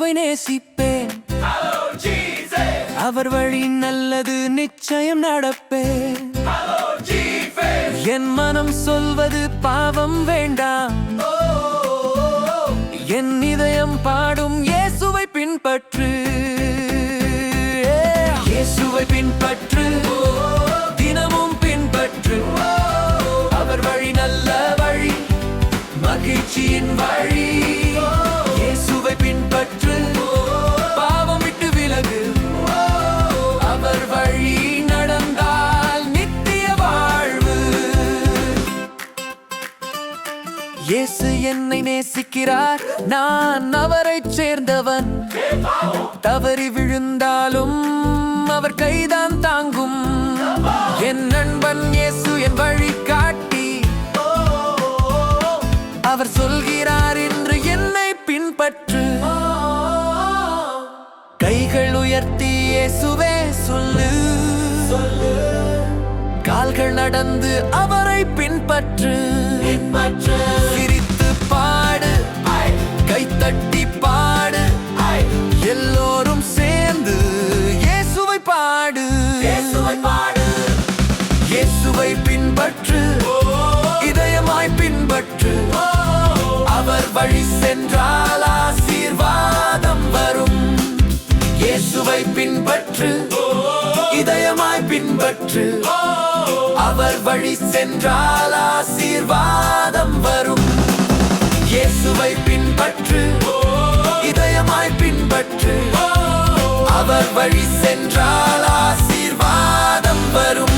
இயேசுவை நேசிப்பேன். அவர் வழி நல்லது நிச்சயம் நடப்பேன். என் மனம் சொல்வது பாவம் வேண்டாம். என் இதயம் பாடும் இயேசுவை பின்பற்று. இயேசுவை பின்பற்று, தினமும் பின்பற்று. அவர் வழி நல்ல வழி, மகிழ்ச்சியின் வழி. இயேசுவை பின்பற்று, பாவம் விட்டு விலகு. அவர் வழி நடந்தால் நித்திய வாழ்வு. இயேசு என்னை நேசிக்கிறார், நான் அவரைச் சேர்ந்தவன். தவறி விழுந்தாலும் அவர் கைதான் தாங்கும். என் நண்பன் இயேசு என் வழி காட்டி. அவர் சொல்கிறார் என்று என்னை பின்பற்று. கைகள் உயர்த்தி இயேசுவே சொல்லு. கால்கள் நடந்து அவரை பின்பற்று. சிரித்து பாடு, கைத்தட்டி பாடு. எல்லோரும் சேர்ந்து இயேசுவை பாடு. இயேசுவை பின்பற்று, இதயமாய் பின்பற்று. அவர் வழி சென்றால் ஆசீர்வாதம் வரும். இயேசுவை பின்பற்று, இதயமாய் பின்பற்று. அவர் வழி சென்றால் ஆசீர்வாதம் வரும். இயேசுவை பின்பற்று, இதயமாய் பின்பற்று. அவர் வழி சென்றால் ஆசீர்வாதம் வரும்.